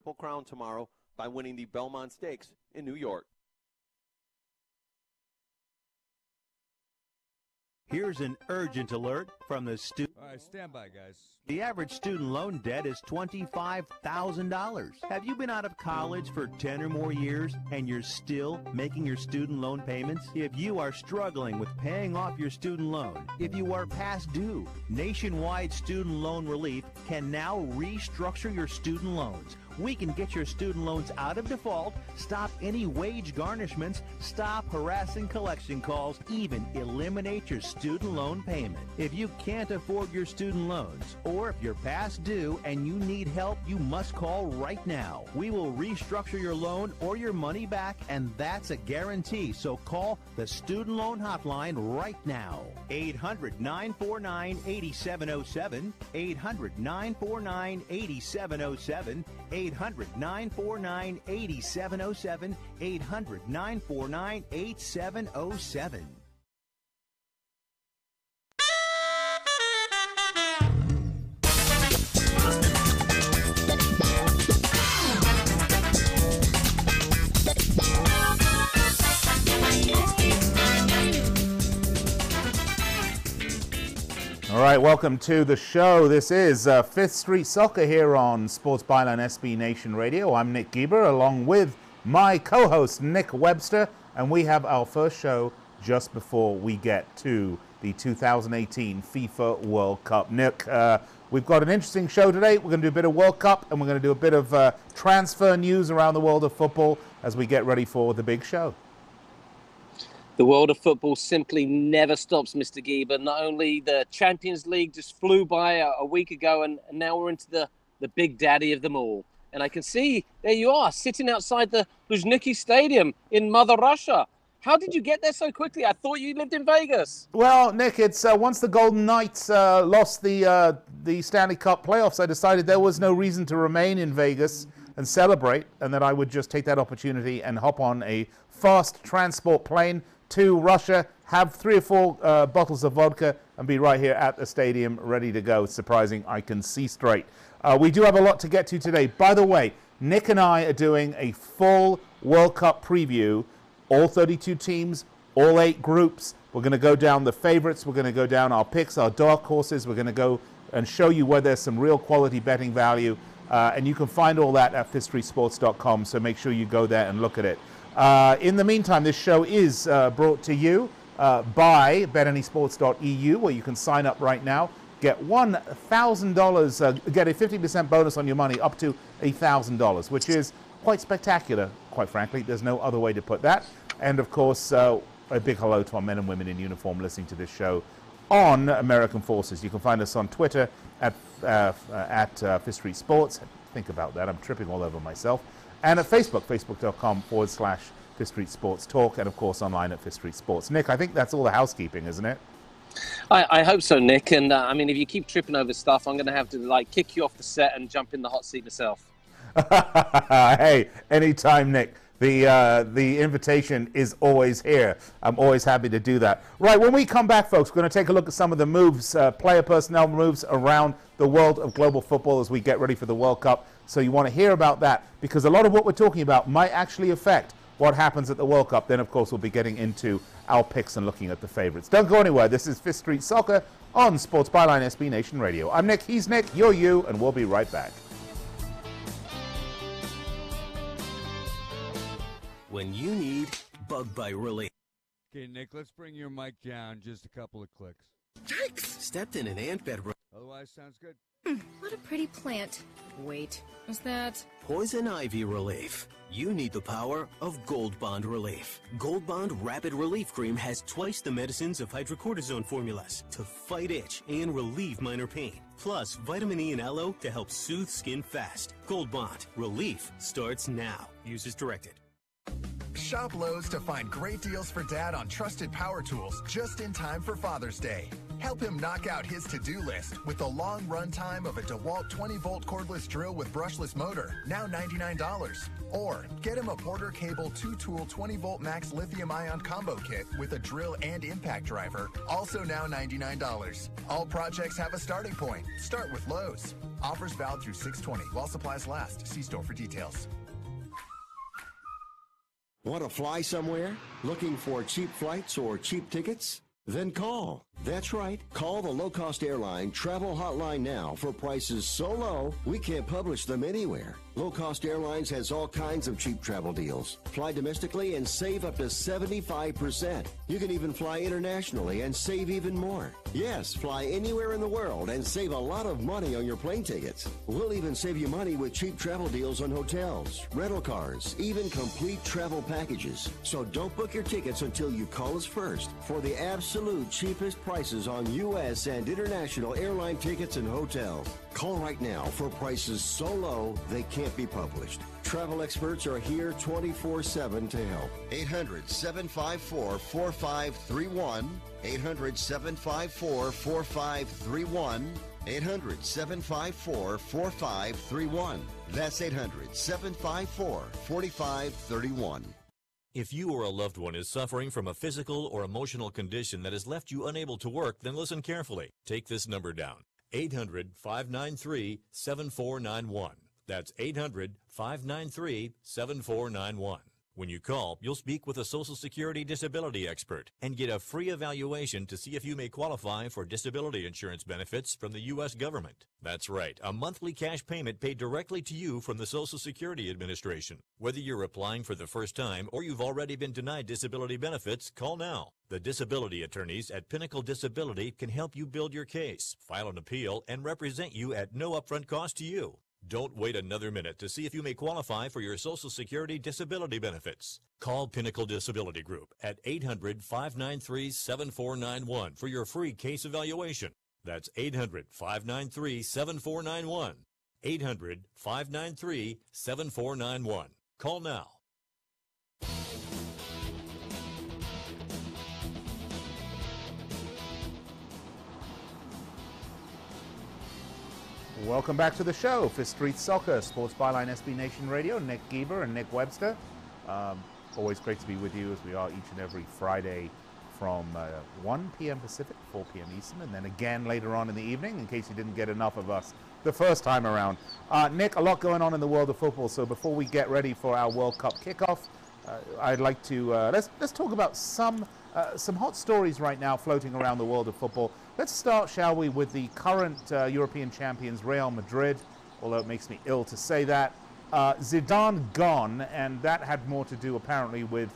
Triple Crown tomorrow by winning the Belmont Stakes in New York. Here's an urgent alert from the student. All right, stand by, guys. The average student loan debt is $25,000. Have you been out of college for 10 or more years and you're still making your student loan payments? If you are struggling with paying off your student loan, if you are past due, Nationwide Student Loan Relief can now restructure your student loans. We can get your student loans out of default, stop any wage garnishments, stop harassing collection calls, even eliminate your student loan payment. If you can't afford your student loans, or if you're past due and you need help, you must call right now. We will restructure your loan or your money back, and that's a guarantee. So call the Student Loan Hotline right now. 800-949-8707, 800-949-8707, 800-949-8707, 800-949-8707. All right, welcome to the show. This is Fifth Street Soccer here on Sports Byline SB Nation Radio. I'm Nick Geber along with my co-host Nick Webster, and we have our first show just before we get to the 2018 FIFA World Cup. Nick, we've got an interesting show today. We're going to do a bit of World Cup, and we're going to do a bit of transfer news around the world of football as we get ready for the big show. The world of football simply never stops, Mr. Geber. Not only the Champions League just flew by a week ago, and now we're into the big daddy of them all. And I can see, there you are, sitting outside the Luzhniki Stadium in Mother Russia. How did you get there so quickly? I thought you lived in Vegas. Well, Nick, it's once the Golden Knights lost the Stanley Cup playoffs, I decided there was no reason to remain in Vegas and celebrate, and that I would just take that opportunity and hop on a fast transport plane to Russia, have 3 or 4 bottles of vodka, and be right here at the stadium ready to go. Surprising, I can see straight. We do have a lot to get to today. By the way, Nick and I are doing a full World Cup preview, all 32 teams, all 8 groups. We're going to go down the favorites. We're going to go down our picks, our dark horses. We're going to go and show you where there's some real quality betting value. And you can find all that at fifthstreetsports.com, so make sure you go there and look at it. In the meantime, this show is brought to you by betanysports.eu, where you can sign up right now, get $1,000, get a 50% bonus on your money up to $1,000, which is quite spectacular, quite frankly. There's no other way to put that. And, of course, a big hello to our men and women in uniform listening to this show on American Forces. You can find us on Twitter at Fifth Street Sports. Think about that. I'm tripping all over myself. And at Facebook, facebook.com/Fifth Street Sports Talk, and of course online at Fifth Street Sports. Nick, I think that's all the housekeeping, isn't it? I hope so, Nick. And I mean, if you keep tripping over stuff, I'm going to have to kick you off the set and jump in the hot seat myself. Hey, anytime, Nick. The invitation is always here. I'm always happy to do that. Right, when we come back, folks, we're going to take a look at some of the moves, player personnel moves around the world of global football as we get ready for the World Cup. So you want to hear about that, because a lot of what we're talking about might actually affect what happens at the World Cup. Then, of course, we'll be getting into our picks and looking at the favorites. Don't go anywhere. This is Fifth Street Soccer on Sports Byline SB Nation Radio. I'm Nick, he's Nick, you're you, and we'll be right back. When you need bug bite relief. Okay, Nick, let's bring your mic down just a couple of clicks. Yikes! Stepped in an ant bed. Otherwise, sounds good. What a pretty plant. Wait, is that... Poison ivy relief. You need the power of Gold Bond Relief. Gold Bond Rapid Relief Cream has twice the medicines of hydrocortisone formulas to fight itch and relieve minor pain. Plus, vitamin E and aloe to help soothe skin fast. Gold Bond Relief starts now. Use as directed. Shop Lowe's to find great deals for Dad on trusted power tools just in time for Father's Day. Help him knock out his to-do list with the long run time of a DeWalt 20-volt cordless drill with brushless motor, now $99. Or get him a Porter Cable 2-tool 20-volt max lithium-ion combo kit with a drill and impact driver, also now $99. All projects have a starting point. Start with Lowe's. Offers valid through 6/20 while supplies last. See store for details. Want to fly somewhere? Looking for cheap flights or cheap tickets? Then call. That's right. Call the low-cost airline travel hotline now for prices so low we can't publish them anywhere. Low Cost Airlines has all kinds of cheap travel deals. Fly domestically and save up to 75%. You can even fly internationally and save even more. Yes, fly anywhere in the world and save a lot of money on your plane tickets. We'll even save you money with cheap travel deals on hotels, rental cars, even complete travel packages. So don't book your tickets until you call us first for the absolute cheapest prices on U.S. and international airline tickets and hotels. Call right now for prices so low they can't be published. Travel experts are here 24/7 to help. 800-754-4531. 800-754-4531. 800-754-4531. That's 800-754-4531. If you or a loved one is suffering from a physical or emotional condition that has left you unable to work, then listen carefully. Take this number down. 800-593-7491. That's 800-593-7491. When you call, you'll speak with a Social Security disability expert and get a free evaluation to see if you may qualify for disability insurance benefits from the U.S. government. That's right, a monthly cash payment paid directly to you from the Social Security Administration. Whether you're applying for the first time or you've already been denied disability benefits, call now. The disability attorneys at Pinnacle Disability can help you build your case, file an appeal, and represent you at no upfront cost to you. Don't wait another minute to see if you may qualify for your Social Security disability benefits. Call Pinnacle Disability Group at 800-593-7491 for your free case evaluation. That's 800-593-7491. 800-593-7491. Call now. Welcome back to the show, Fifth Street Soccer, Sports Byline SB Nation Radio. Nick Geber and Nick Webster. Always great to be with you as we are each and every Friday from 1 p.m. Pacific, 4 p.m. Eastern, and then again later on in the evening in case you didn't get enough of us the first time around. Nick, a lot going on in the world of football, so before we get ready for our World Cup kickoff, I'd like to let's talk about some hot stories right now floating around the world of football. Let's start, shall we, with the current European champions, Real Madrid, although it makes me ill to say that. Zidane gone, and that had more to do apparently with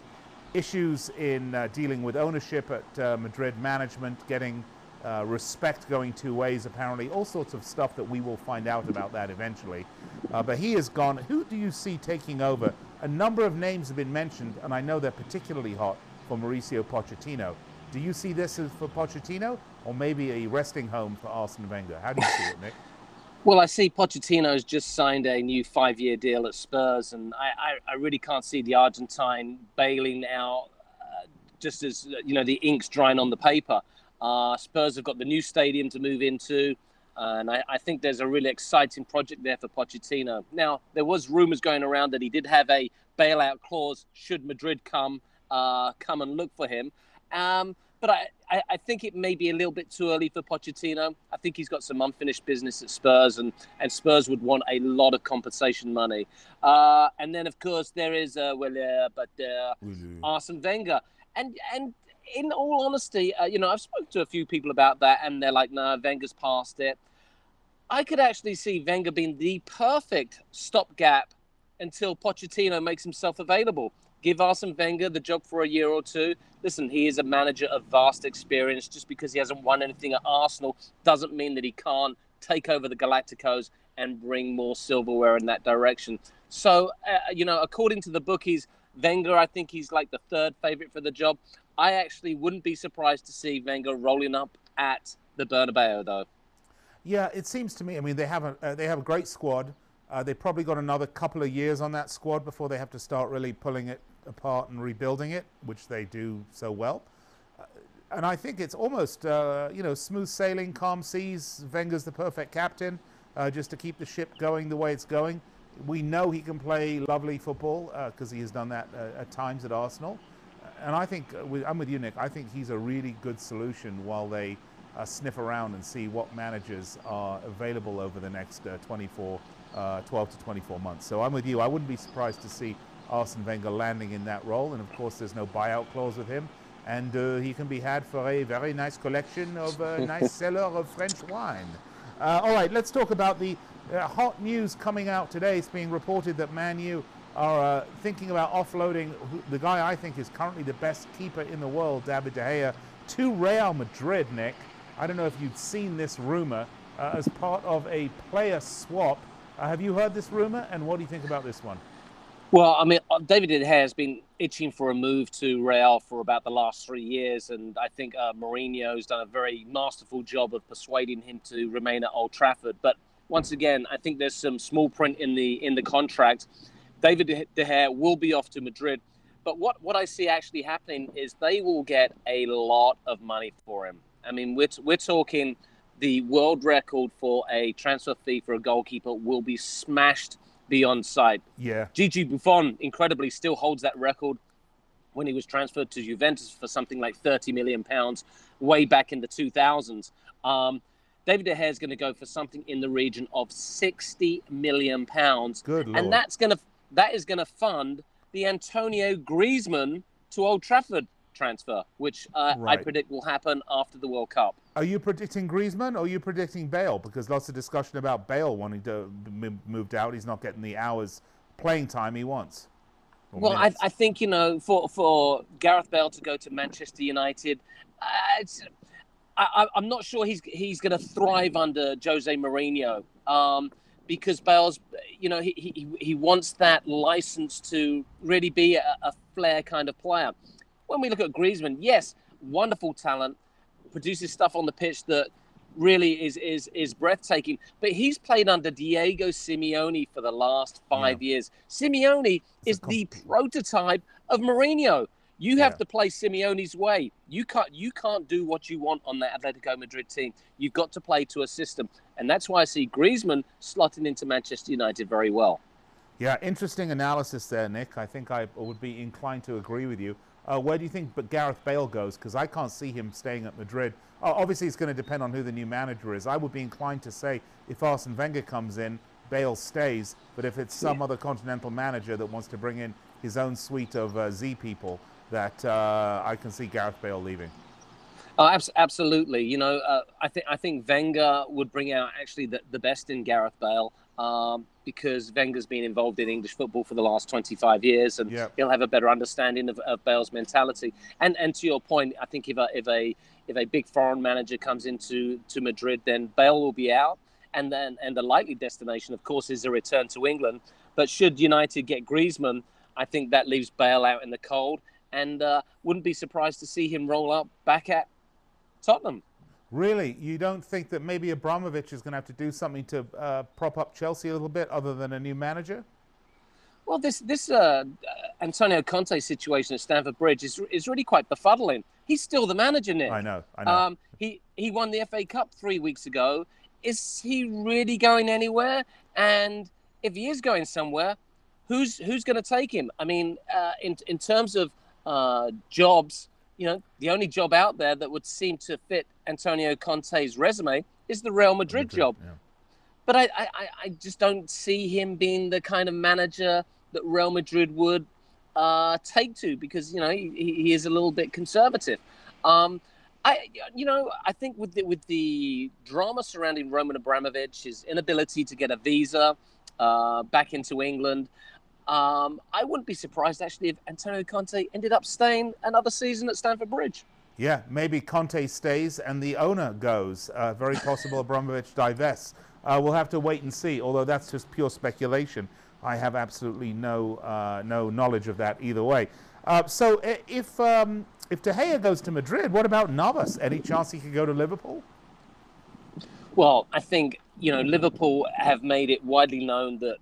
issues in dealing with ownership at Madrid management, getting respect going two ways apparently, all sorts of stuff that we will find out about that eventually. But he is gone. Who do you see taking over? A number of names have been mentioned, and I know they're particularly hot for Mauricio Pochettino. Do you see this as for Pochettino, or maybe a resting home for Arsene Wenger? How do you see it, Nick? Well, I see Pochettino's just signed a new 5-year deal at Spurs, and I really can't see the Argentine bailing out just as, the ink's drying on the paper. Spurs have got the new stadium to move into, and I think there's a really exciting project there for Pochettino. Now, there was rumors going around that he did have a bailout clause should Madrid come and look for him. But I think it may be a little bit too early for Pochettino. I think he's got some unfinished business at Spurs, and Spurs would want a lot of compensation money. And then, of course, there is Arsene Wenger. And in all honesty, I've spoken to a few people about that, and they're like, no, Wenger's past it. I could actually see Wenger being the perfect stopgap until Pochettino makes himself available. Give Arsene Wenger the job for a year or two. Listen, he is a manager of vast experience. Just because he hasn't won anything at Arsenal doesn't mean that he can't take over the Galacticos and bring more silverware in that direction. So, according to the bookies, Wenger, I think he's like the third favorite for the job. I actually wouldn't be surprised to see Wenger rolling up at the Bernabeu, though. Yeah, it seems to me. I mean, they have a great squad. They've probably got another couple of years on that squad before they have to start really pulling it apart and rebuilding it, which they do so well. And I think it's almost, smooth sailing, calm seas. Wenger's the perfect captain, just to keep the ship going the way it's going. We know he can play lovely football because he has done that at times at Arsenal. And I think, I'm with you, Nick, I think he's a really good solution while they sniff around and see what managers are available over the next 12 to 24 months. So I'm with you. I wouldn't be surprised to see Arsene Wenger landing in that role. And of course, there's no buyout clause with him. And he can be had for a very nice collection of a nice cellar of French wine. All right, let's talk about the hot news coming out today. It's being reported that Man U are thinking about offloading the guy I think is currently the best keeper in the world, David De Gea, to Real Madrid, Nick. I don't know if you've seen this rumor as part of a player swap. Have you heard this rumor, and what do you think about this one? Well, I mean, David De Gea has been itching for a move to Real for about the last 3 years, and I think Mourinho's done a very masterful job of persuading him to remain at Old Trafford. But once again, I think there's some small print in the contract. David De Gea will be off to Madrid, but what I see actually happening is they will get a lot of money for him. I mean, we're talking the world record for a transfer fee for a goalkeeper will be smashed beyond sight. Yeah. Gigi Buffon, incredibly, still holds that record when he was transferred to Juventus for something like £30 million way back in the 2000s. David De Gea is going to go for something in the region of £60 million. Good Lord. And that is going to fund the Antonio Griezmann to Old Trafford transfer, which I predict will happen after the World Cup. Are you predicting Griezmann or are you predicting Bale? Because lots of discussion about Bale wanting to moved out. He's not getting the hours playing time he wants. Well, I think, for Gareth Bale to go to Manchester United, I'm not sure he's going to thrive under Jose Mourinho, because Bale's, he wants that license to really be a flair kind of player. When we look at Griezmann, yes, wonderful talent, produces stuff on the pitch that really is breathtaking. But he's played under Diego Simeone for the last 5 years. Simeone is the prototype of Mourinho. You have to play Simeone's way. You can't do what you want on that Atletico Madrid team. You've got to play to a system. And that's why I see Griezmann slotting into Manchester United very well. Yeah, interesting analysis there, Nick. I think I would be inclined to agree with you. Where do you think Gareth Bale goes? Because I can't see him staying at Madrid. Obviously, it's going to depend on who the new manager is. I would be inclined to say if Arsene Wenger comes in, Bale stays. But if it's some other continental manager that wants to bring in his own suite of Z people, that I can see Gareth Bale leaving. Absolutely. I think Wenger would bring out actually the best in Gareth Bale. Because Wenger's been involved in English football for the last 25 years, and he'll have a better understanding of Bale's mentality. And to your point, I think if a big foreign manager comes into Madrid, then Bale will be out, and the likely destination, of course, is a return to England. But should United get Griezmann, I think that leaves Bale out in the cold, and wouldn't be surprised to see him roll up back at Tottenham. Really? You don't think that maybe Abramovich is going to have to do something to prop up Chelsea a little bit other than a new manager? Well, this Antonio Conte situation at Stamford Bridge is really quite befuddling. He's still the manager, Nick. I know. He won the FA Cup 3 weeks ago. Is he really going anywhere? And if he is going somewhere, who's going to take him? I mean, in terms of jobs, the only job out there that would seem to fit Antonio Conte's resume is the Real Madrid job. Yeah. But I just don't see him being the kind of manager that Real Madrid would take to, because he is a little bit conservative. I think with the drama surrounding Roman Abramovich, his inability to get a visa back into England, I wouldn't be surprised, actually, if Antonio Conte ended up staying another season at Stamford Bridge. Yeah, maybe Conte stays and the owner goes. Very possible Abramovich divests. We'll have to wait and see, although that's just pure speculation. I have absolutely no knowledge of that either way. So if De Gea goes to Madrid, what about Navas? Any chance he could go to Liverpool? Well, I think, Liverpool have made it widely known that,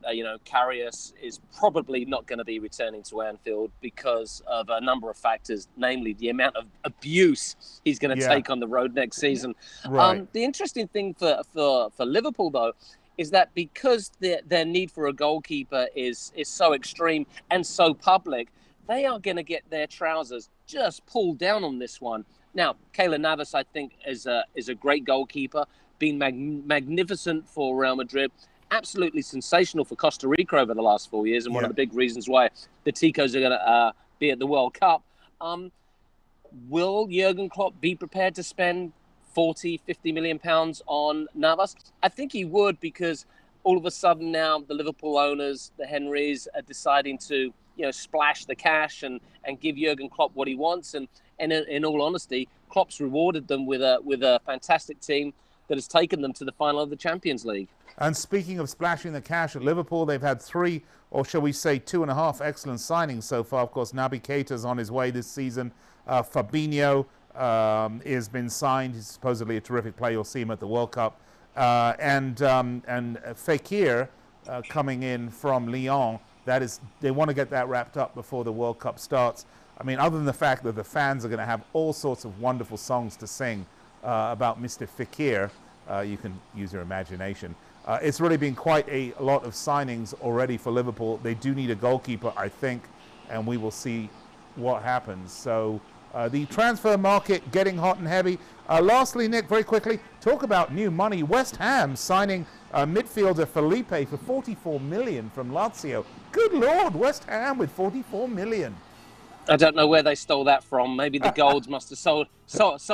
Karius is probably not going to be returning to Anfield because of a number of factors, namely the amount of abuse he's going to take on the road next season. Right. The interesting thing for Liverpool, though, is that because their need for a goalkeeper is so extreme and so public, they are going to get their trousers just pulled down on this one. Now, Keylor Navas, I think, is a great goalkeeper, been magnificent for Real Madrid, absolutely sensational for Costa Rica over the last 4 years, and one of the big reasons why the Ticos are going to be at the World Cup. Will Jurgen Klopp be prepared to spend 40, 50 million pounds on Navas? I think he would, because all of a sudden now the Liverpool owners, the Henrys, are deciding to splash the cash and give Jurgen Klopp what he wants. And in all honesty, Klopp's rewarded them with a fantastic team that has taken them to the final of the Champions League. And speaking of splashing the cash at Liverpool, they've had 3, or shall we say 2.5 excellent signings so far. Of course, Naby Keita's on his way this season. Fabinho has been signed. He's supposedly a terrific player. You'll see him at the World Cup. And Fekir coming in from Lyon. They want to get that wrapped up before the World Cup starts. I mean, other than the fact that the fans are going to have all sorts of wonderful songs to sing about Mr. Fekir, you can use your imagination. It's really been quite a lot of signings already for Liverpool. They do need a goalkeeper, I think, and we will see what happens. So the transfer market getting hot and heavy. Lastly, Nick, very quickly, talk about new money. West Ham signing midfielder Felipe for 44 million from Lazio. Good Lord, West Ham with 44 million. I don't know where they stole that from. Maybe the Golds must have sold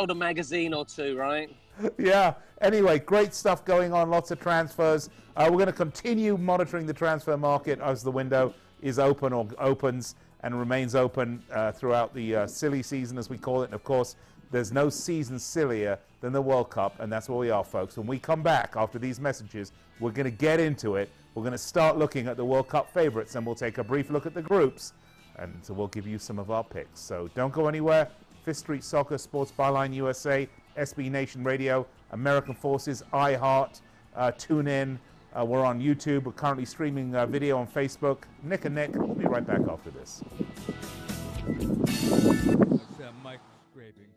a magazine or two, right? Yeah. Anyway, great stuff going on. Lots of transfers. We're going to continue monitoring the transfer market as the window is open or opens and remains open throughout the silly season, as we call it. And, of course, there's no season sillier than the World Cup, and that's where we are, folks. When we come back after these messages, we're going to get into it. We're going to start looking at the World Cup favorites, and we'll take a brief look at the groups, and so we'll give you some of our picks. So don't go anywhere. Fifth Street Soccer, Sports Byline USA, SB Nation Radio, American Forces, iHeart, tune in. We're on YouTube. We're currently streaming video on Facebook. Nick and Nick, we'll be right back after this. That's that mic scraping.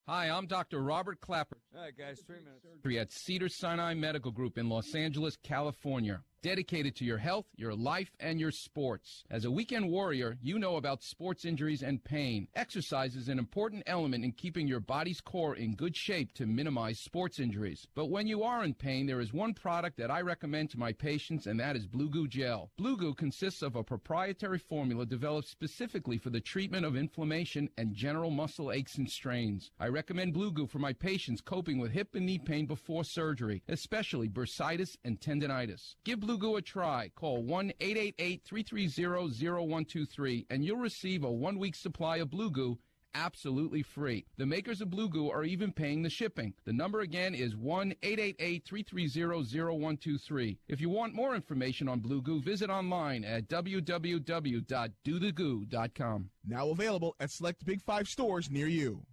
Hi, I'm Dr. Robert Clapper. All right, guys, 3 minutes. At Cedars-Sinai Medical Group in Los Angeles, California. Dedicated to your health, your life, and your sports. As a weekend warrior, you know about sports injuries and pain. Exercise is an important element in keeping your body's core in good shape to minimize sports injuries. But when you are in pain, there is one product that I recommend to my patients, and that is Blue Goo Gel. Blue Goo consists of a proprietary formula developed specifically for the treatment of inflammation and general muscle aches and strains. I recommend Blue Goo for my patients coping with hip and knee pain before surgery, especially bursitis and tendinitis. Give Blue Goo a try. Call 1-888-330-0123 and you'll receive a 1-week supply of Blue Goo absolutely free. The makers of Blue Goo are even paying the shipping. The number again is 1-888-330-0123. If you want more information on Blue Goo, visit online at www.dothegoo.com. Now available at select Big 5 stores near you.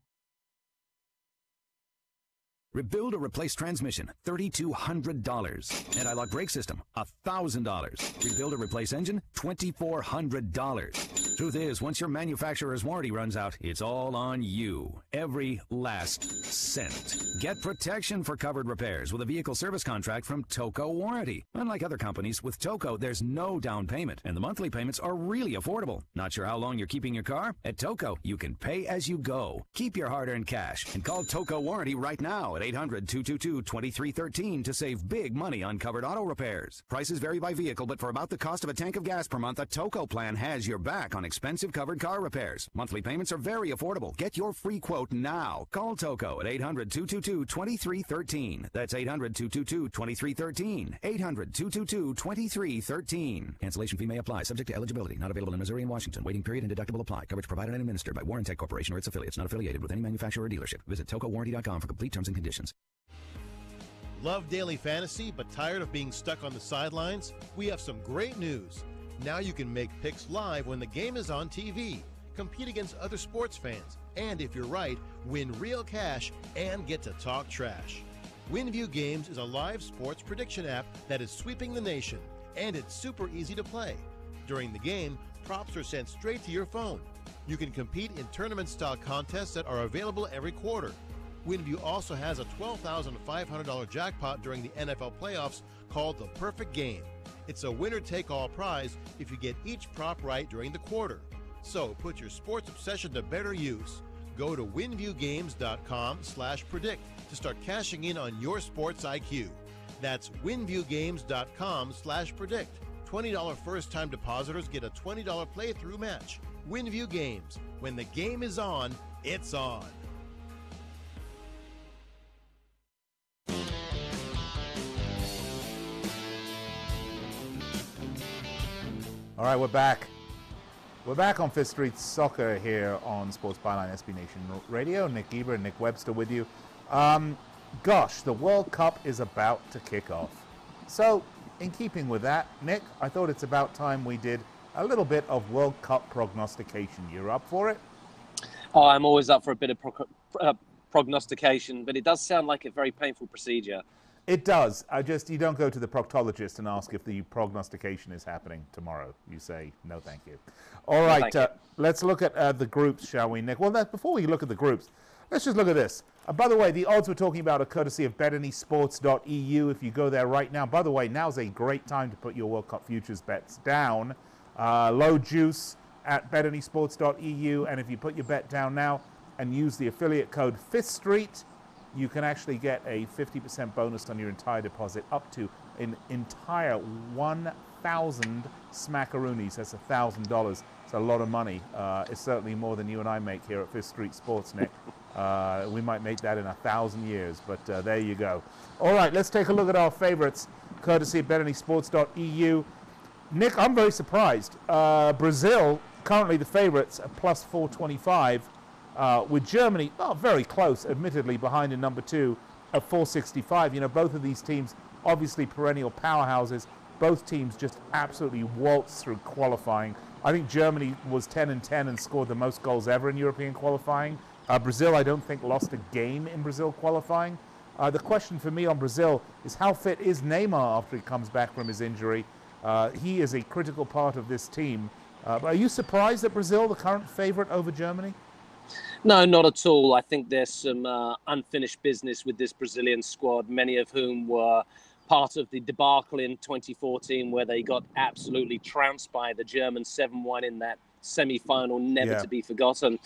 Rebuild or replace transmission, $3,200. Anti-lock brake system, $1,000. Rebuild or replace engine, $2,400. Truth is, once your manufacturer's warranty runs out, it's all on you. Every last cent. Get protection for covered repairs with a vehicle service contract from Toco Warranty. Unlike other companies, with Toco, there's no down payment, and the monthly payments are really affordable. Not sure how long you're keeping your car? At Toco, you can pay as you go. Keep your hard-earned cash and call Toco Warranty right now at 800-222-2313 to save big money on covered auto repairs. Prices vary by vehicle, but for about the cost of a tank of gas per month, a Toco plan has your back on expensive covered car repairs. Monthly payments are very affordable. Get your free quote now. Call Toco at 800-222-2313. That's 800-222-2313. 800-222-2313. Cancellation fee may apply, subject to eligibility. Not available in Missouri and Washington. Waiting period and deductible apply. Coverage provided and administered by Warrantech Corporation or its affiliates. Not affiliated with any manufacturer or dealership. Visit TocoWarranty.com for complete terms and conditions. Love daily fantasy but tired of being stuck on the sidelines? We have some great news. Now you can make picks live when the game is on TV. compete against other sports fans, and if you're right, win real cash and get to talk trash. WinView Games is a live sports prediction app that is sweeping the nation, and it's super easy to play. During the game, props are sent straight to your phone. You can compete in tournament-style contests that are available every quarter. WinView also has a $12,500 jackpot during the NFL playoffs called the Perfect Game. It's a winner-take-all prize if you get each prop right during the quarter. So put your sports obsession to better use. Go to winviewgames.com/predict to start cashing in on your sports IQ. That's winviewgames.com/predict. $20 first-time depositors get a $20 playthrough match. WinView Games. When the game is on, it's on. All right, we're back. We're back on Fifth Street Soccer here on Sports Byline SB Nation Radio. Nick Geber and Nick Webster with you. Gosh, the World Cup is about to kick off. So, in keeping with that, Nick, I thought it's about time we did a little bit of World Cup prognostication. You're up for it? Oh, I'm always up for a bit of prognostication, but it does sound like a very painful procedure. It does. You don't go to the proctologist and ask if the prognostication is happening tomorrow. You say, no, thank you. All right, let's look at the groups, shall we, Nick? Well, before we look at the groups, let's just look at this. By the way, the odds we're talking about are courtesy of betanysports.eu. If you go there right now, by the way, now's a great time to put your World Cup futures bets down. Low juice at betanysports.eu, and if you put your bet down now and use the affiliate code 5th Street, you can actually get a 50% bonus on your entire deposit, up to an entire 1,000 smackaroonies. That's $1,000. It's a lot of money. It's certainly more than you and I make here at Fifth Street Sports, Nick. We might make that in 1,000 years, but there you go. All right, let's take a look at our favorites, courtesy of betanysports.eu. Nick, I'm very surprised. Brazil, currently the favorites, at plus 425. With Germany, very close, admittedly, behind in number 2 at 465. You know, both of these teams, obviously perennial powerhouses. Both teams just absolutely waltzed through qualifying. I think Germany was 10-10 and scored the most goals ever in European qualifying. Brazil, I don't think, lost a game in Brazil qualifying. The question for me on Brazil is how fit is Neymar after he comes back from his injury? He is a critical part of this team. Are you surprised that Brazil, the current favorite over Germany? No, not at all. I think there's some unfinished business with this Brazilian squad, many of whom were part of the debacle in 2014 where they got absolutely trounced by the Germans 7-1 in that semi-final, never to be forgotten.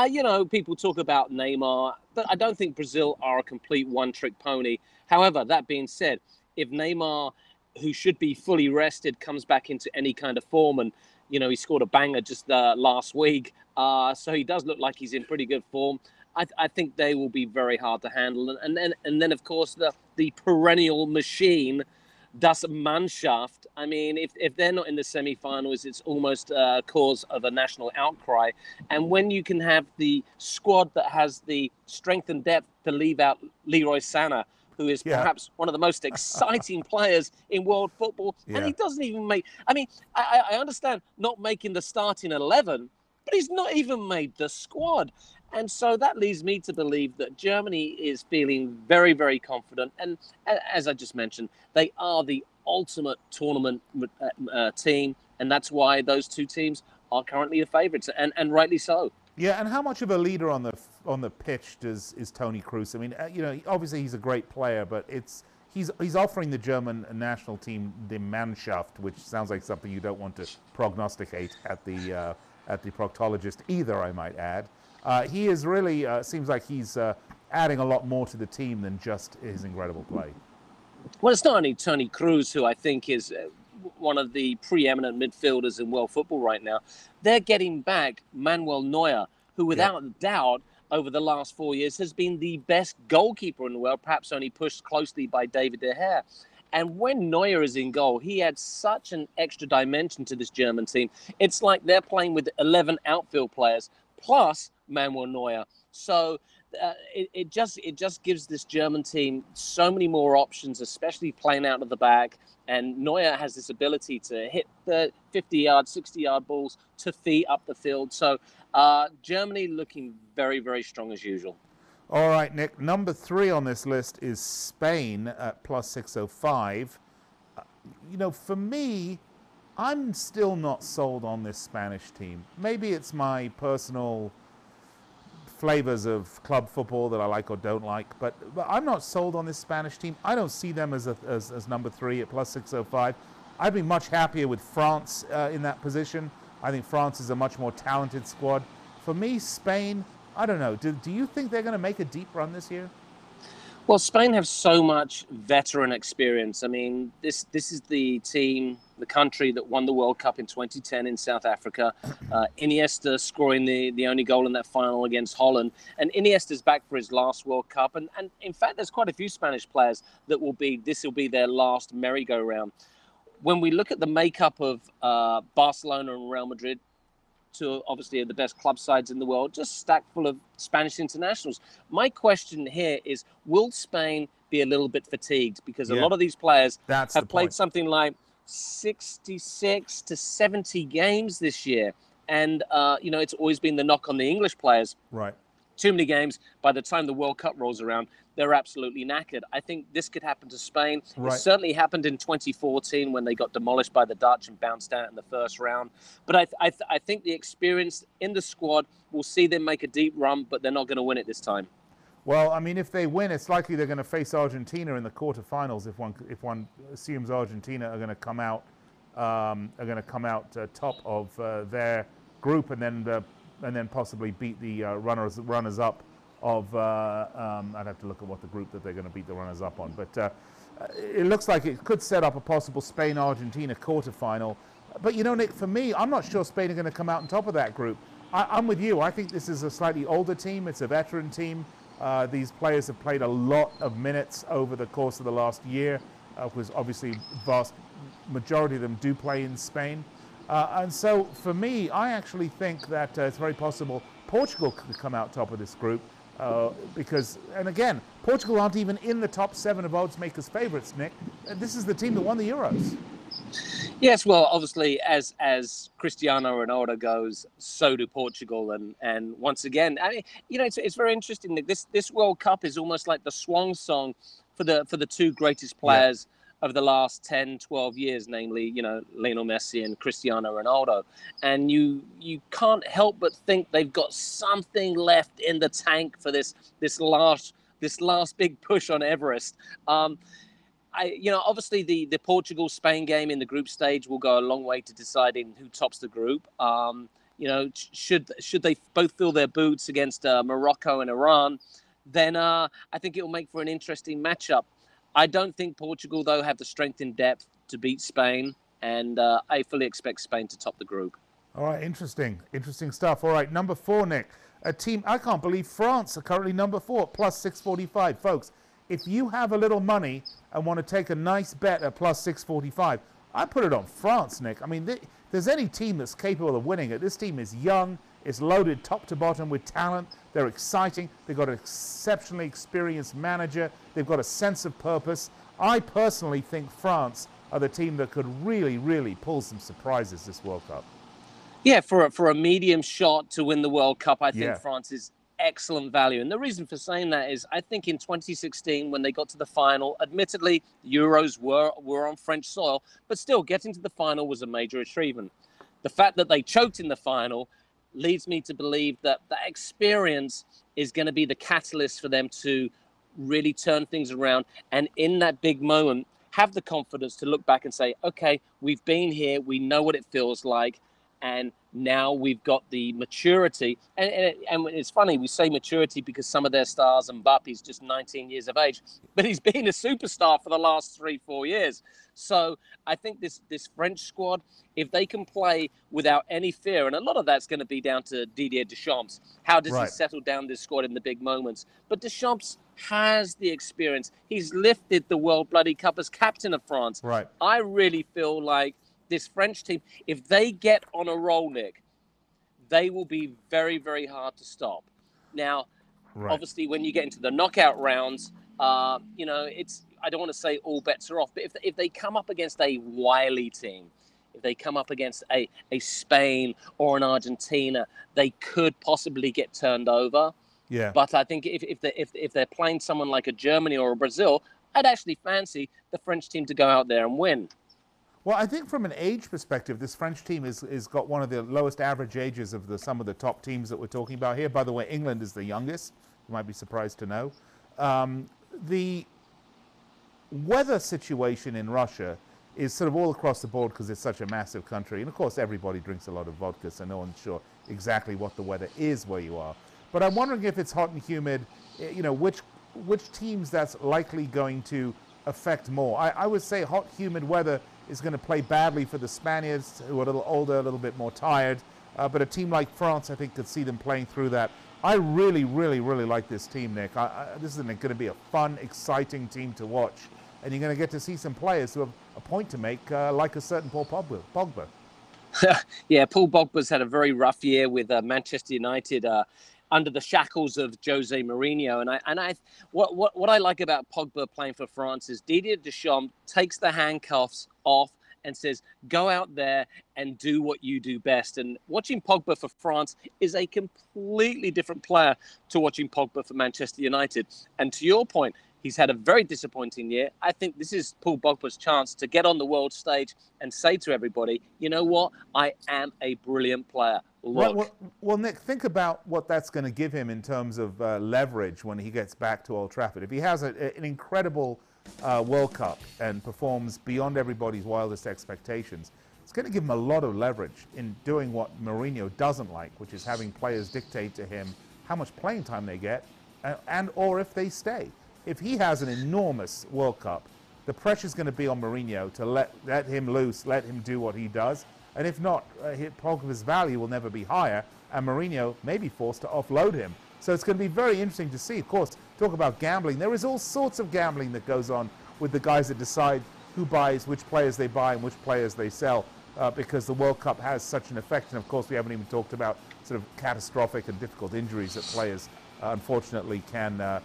You know, people talk about Neymar, but I don't think Brazil are a complete one-trick pony. However, that being said, if Neymar, who should be fully rested, comes back into any kind of form, and you know, he scored a banger just last week. So he does look like he's in pretty good form. I think they will be very hard to handle. And then of course, the perennial machine, Das Mannschaft. I mean, if they're not in the semi-finals, it's almost a cause of a national outcry. And when you can have the squad that has the strength and depth to leave out Leroy Sané, who is perhaps one of the most exciting players in world football. And he doesn't even make... I mean, I understand not making the starting 11, but he's not even made the squad. And so that leads me to believe that Germany is feeling very, very confident. And as I just mentioned, they are the ultimate tournament team. And that's why those two teams are currently the favourites, and rightly so. Yeah, and how much of a leader on the pitch is Toni Kroos? I mean, you know, obviously he's a great player, but he's offering the German national team the Mannschaft, which sounds like something you don't want to prognosticate at the proctologist either, I might add. He is really seems like he's adding a lot more to the team than just his incredible play. Well, it's not only Toni Kroos, who I think is one of the preeminent midfielders in world football right now. They're getting back Manuel Neuer, who without doubt over the last 4 years has been the best goalkeeper in the world, perhaps only pushed closely by David De Gea. And when Neuer is in goal, he adds such an extra dimension to this German team. It's like they're playing with 11 outfield players plus Manuel Neuer. So it just gives this German team so many more options, especially playing out of the back. And Neuer has this ability to hit the 50-yard, 60-yard balls to feet up the field. So Germany looking very, very strong as usual. All right, Nick. Number 3 on this list is Spain at plus 605. For me, I'm still not sold on this Spanish team. Maybe it's my personal flavors of club football that I like or don't like, but I'm not sold on this Spanish team. I don't see them as number 3 at plus 605. I'd be much happier with France in that position. I think France is a much more talented squad. For me, Spain, I don't know. Do you think they're going to make a deep run this year? Well, Spain have so much veteran experience. I mean, this is the team, the country that won the World Cup in 2010 in South Africa. Iniesta scoring the only goal in that final against Holland. And Iniesta's back for his last World Cup. And in fact, there's quite a few Spanish players that this will be their last merry-go-round. When we look at the makeup of Barcelona and Real Madrid, two obviously the best club sides in the world, just stacked full of Spanish internationals. My question here is, will Spain be a little bit fatigued? Because a lot of these players have played something like 66 to 70 games this year. And, it's always been the knock on the English players. Right. Too many games. By the time the World Cup rolls around, they're absolutely knackered. I think this could happen to Spain. Right. It certainly happened in 2014 when they got demolished by the Dutch and bounced out in the first round. But I think the experience in the squad will see them make a deep run, but they're not going to win it this time. Well, I mean, if they win, it's likely they're going to face Argentina in the quarterfinals. If one assumes Argentina are going to come out top of their group and then possibly beat the runners up of. I'd have to look at what the group that they're going to beat the runners up on, but it looks like it could set up a possible Spain-Argentina quarterfinal. But Nick, for me, I'm not sure Spain are going to come out on top of that group. I'm with you. I think this is a slightly older team. It's a veteran team. These players have played a lot of minutes over the course of the last year, because obviously vast majority of them do play in Spain. And so for me, I actually think that it's very possible Portugal could come out top of this group because, and again, Portugal aren't even in the top 7 of odds makers' favourites, Nick. This is the team that won the Euros. Yes, well, obviously, as Cristiano Ronaldo goes, so do Portugal. And once again, I mean, it's very interesting, Nick. This World Cup is almost like the swan song for the 2 greatest players of the last 10, 12 years, namely, Lionel Messi and Cristiano Ronaldo. And you can't help but think they've got something left in the tank for this last big push on Everest. Obviously the Portugal-Spain game in the group stage will go a long way to deciding who tops the group. Should they both fill their boots against Morocco and Iran, then I think it will make for an interesting matchup. I don't think Portugal, though, have the strength in depth to beat Spain, and I fully expect Spain to top the group. All right, interesting stuff. All right, number 4, Nick. A team, I can't believe France are currently number 4, plus 645. Folks, if you have a little money and want to take a nice bet at plus 645, I put it on France, Nick. I mean, there's any team that's capable of winning it. This team is young. It's loaded top to bottom with talent. They're exciting. They've got an exceptionally experienced manager. They've got a sense of purpose. I personally think France are the team that could really, really pull some surprises this World Cup. Yeah, for a medium shot to win the World Cup, I think France is excellent value. And the reason for saying that is I think in 2016, when they got to the final, admittedly, Euros were on French soil, but still getting to the final was a major achievement. The fact that they choked in the final leads me to believe that that experience is going to be the catalyst for them to really turn things around. And in that big moment, have the confidence to look back and say, okay, we've been here. We know what it feels like. And now we've got the maturity. And it's funny, we say maturity because some of their stars, Mbappe's just 19 years of age, but he's been a superstar for the last 3-4 years. So I think this French squad, if they can play without any fear, and a lot of that's going to be down to Didier Deschamps. How does he settle down this squad in the big moments? But Deschamps has the experience. He's lifted the World Bloody Cup as captain of France. Right. I really feel like this French team, if they get on a roll, Nick, they will be very, very hard to stop. Now, Right. Obviously, when you get into the knockout rounds, you know, I don't want to say all bets are off, but if they come up against a wily team, if they come up against a Spain or an Argentina, they could possibly get turned over. Yeah. But I think if they're playing someone like a Germany or a Brazil, I'd actually fancy the French team to go out there and win. Well, I think from an age perspective, this French team is got one of the lowest average ages of some of the top teams that we're talking about here. By the way, England is the youngest. You might be surprised to know. The weather situation in Russia is sort of all across the board because it's such a massive country. And of course, everybody drinks a lot of vodka, so no one's sure exactly what the weather is where you are. But I'm wondering if it's hot and humid, you know, which teams that's likely going to affect more. I would say hot, humid weather is going to play badly for the Spaniards, who are a little older, a little bit more tired. But a team like France, I think, could see them playing through that. I really, really, really like this team, Nick. This is going to be a fun, exciting team to watch. And you're going to get to see some players who have a point to make, like a certain Paul Pogba. Yeah, Paul Pogba's had a very rough year with Manchester United under the shackles of Jose Mourinho. What I like about Pogba playing for France is Didier Deschamps takes the handcuffs off and says, go out there and do what you do best. And watching Pogba for France is a completely different player to watching Pogba for Manchester United. And to your point, he's had a very disappointing year. I think this is Paul Pogba's chance to get on the world stage and say to everybody, you know what? I am a brilliant player. Look. Well, Nick, think about what that's going to give him in terms of leverage when he gets back to Old Trafford. If he has an incredible World Cup and performs beyond everybody's wildest expectations, it's going to give him a lot of leverage in doing what Mourinho doesn't like, which is having players dictate to him how much playing time they get or if they stay. If he has an enormous World Cup, the pressure's going to be on Mourinho to let him loose, let him do what he does. And if not, Pogba's value will never be higher, and Mourinho may be forced to offload him. So it's going to be very interesting to see. Of course, talk about gambling. There is all sorts of gambling that goes on with the guys that decide who buys, which players they buy, and which players they sell, because the World Cup has such an effect. And of course, we haven't even talked about sort of catastrophic and difficult injuries that players, unfortunately, can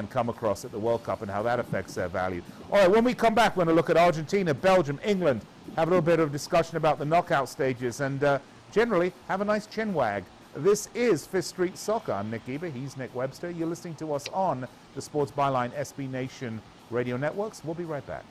come across at the World Cup and how that affects their value. All right, when we come back, we're going to look at Argentina, Belgium, England, have a little bit of discussion about the knockout stages, and generally have a nice chin wag. This is Fifth Street Soccer. I'm Nick Geber. He's Nick Webster. You're listening to us on the Sports Byline SB Nation radio networks. We'll be right back.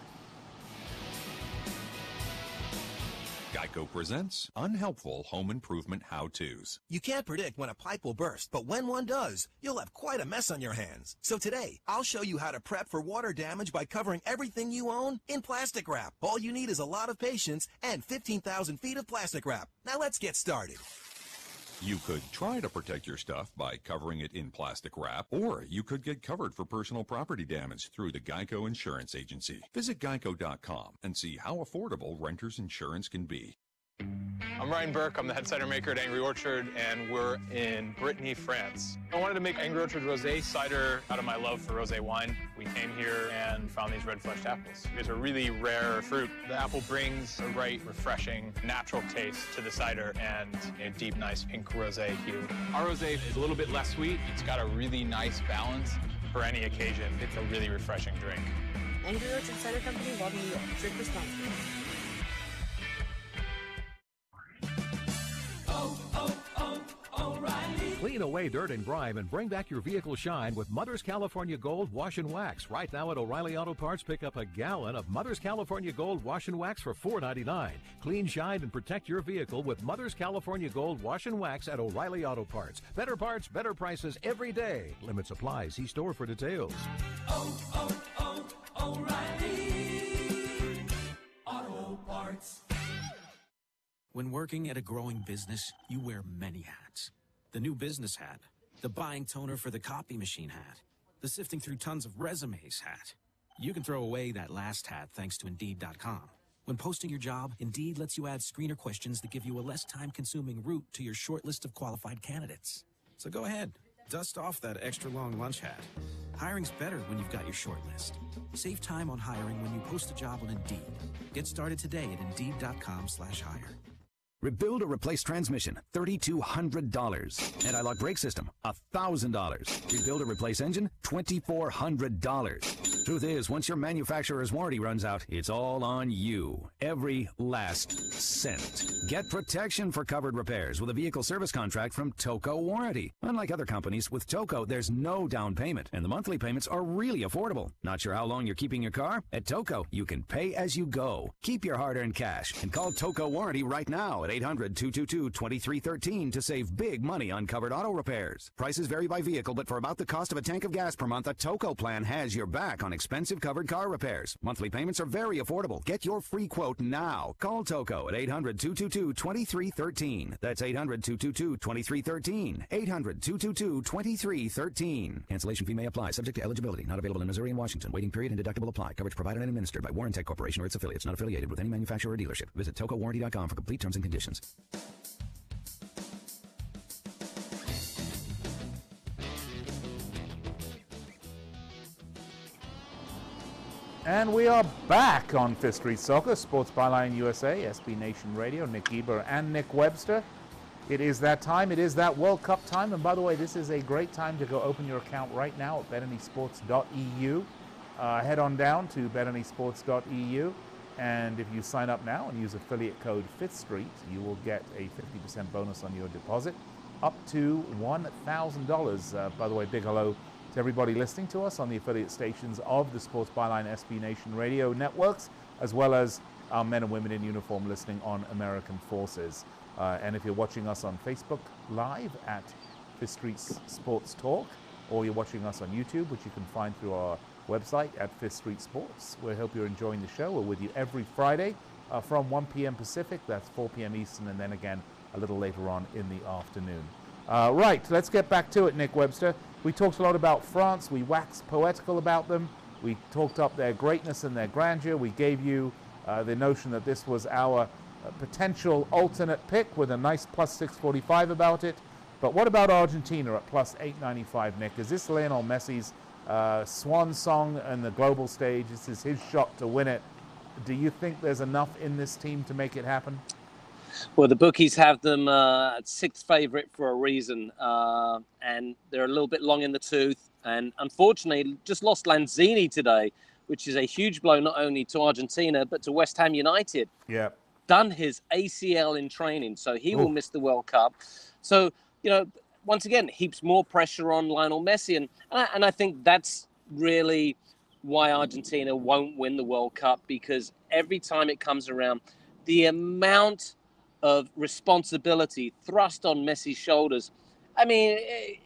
Geico presents Unhelpful Home Improvement How-Tos. You can't predict when a pipe will burst, but when one does, you'll have quite a mess on your hands. So today, I'll show you how to prep for water damage by covering everything you own in plastic wrap. All you need is a lot of patience and 15,000 feet of plastic wrap. Now let's get started. You could try to protect your stuff by covering it in plastic wrap, or you could get covered for personal property damage through the Geico Insurance Agency. Visit geico.com and see how affordable renter's insurance can be. I'm Ryan Burke. I'm the head cider maker at Angry Orchard, and we're in Brittany, France. I wanted to make Angry Orchard rosé cider out of my love for rosé wine. We came here and found these red-fleshed apples. It's a really rare fruit. The apple brings a right, refreshing, natural taste to the cider and a deep, nice pink rosé hue. Our rosé is a little bit less sweet. It's got a really nice balance for any occasion. It's a really refreshing drink. Angry Orchard Cider Company, Walden, New York. Drink responsibly. Clean away dirt and grime and bring back your vehicle shine with Mother's California Gold Wash and Wax. Right now at O'Reilly Auto Parts, pick up a gallon of Mother's California Gold Wash and Wax for $4.99. Clean, shine, and protect your vehicle with Mother's California Gold Wash and Wax at O'Reilly Auto Parts. Better parts, better prices every day. Limits apply. See store for details. O'Reilly Auto Parts. When working at a growing business, you wear many hats. The new business hat, the buying toner for the copy machine hat, the sifting through tons of resumes hat. You can throw away that last hat thanks to Indeed.com. When posting your job, Indeed lets you add screener questions that give you a less time-consuming route to your short list of qualified candidates. So go ahead, dust off that extra long lunch hat. Hiring's better when you've got your short list. Save time on hiring when you post a job on Indeed. Get started today at Indeed.com/hire. Rebuild or replace transmission, $3,200. Anti-lock brake system, $1,000. Rebuild or replace engine, $2,400. Truth is, once your manufacturer's warranty runs out, it's all on you. Every last cent. Get protection for covered repairs with a vehicle service contract from Toco Warranty. Unlike other companies, with Toco, there's no down payment, and the monthly payments are really affordable. Not sure how long you're keeping your car? At Toco, you can pay as you go. Keep your hard-earned cash and call Toco Warranty right now at 800-222-2313 to save big money on covered auto repairs. Prices vary by vehicle, but for about the cost of a tank of gas per month, a Toco plan has your back on expensive covered car repairs. Monthly payments are very affordable. Get your free quote now. Call Toco at 800-222-2313. That's 800-222-2313. 800-222-2313. Cancellation fee may apply, subject to eligibility. Not available in Missouri and Washington. Waiting period and deductible apply. Coverage provided and administered by Warrantech Corporation or its affiliates. Not affiliated with any manufacturer or dealership. Visit tocowarranty.com for complete terms and conditions. And we are back on Fifth Street Soccer, Sports Byline USA, SB Nation Radio, Nick Geber and Nick Webster. It is that time. It is that World Cup time. And by the way, this is a great time to go open your account right now at betanysports.eu. Head on down to betanysports.eu. And if you sign up now and use affiliate code 5th Street, you will get a 50% bonus on your deposit, up to $1,000. By the way, big hello to everybody listening to us on the affiliate stations of the Sports Byline SB Nation radio networks, as well as our men and women in uniform listening on American Forces. And if you're watching us on Facebook Live at Fifth Street Sports Talk, or you're watching us on YouTube, which you can find through our website at Fifth Street Sports, we hope you're enjoying the show. We're with you every Friday from 1 p.m. Pacific, that's 4 p.m. Eastern, and then again a little later on in the afternoon. Right, let's get back to it, Nick Webster. We talked a lot about France. We waxed poetical about them. We talked up their greatness and their grandeur. We gave you the notion that this was our potential alternate pick with a nice plus 645 about it. But what about Argentina at plus 895, Nick? Is this Lionel Messi's swan song on the global stage? This is his shot to win it. Do you think there's enough in this team to make it happen? Well, the bookies have them at sixth favorite for a reason, and they're a little bit long in the tooth. And unfortunately, just lost Lanzini today, which is a huge blow not only to Argentina, but to West Ham United. Yeah. Done his ACL in training, so he will miss the World Cup. So, you know, once again, heaps more pressure on Lionel Messi. And I think that's really why Argentina won't win the World Cup, because every time it comes around, the amount of responsibility thrust on Messi's shoulders, I mean,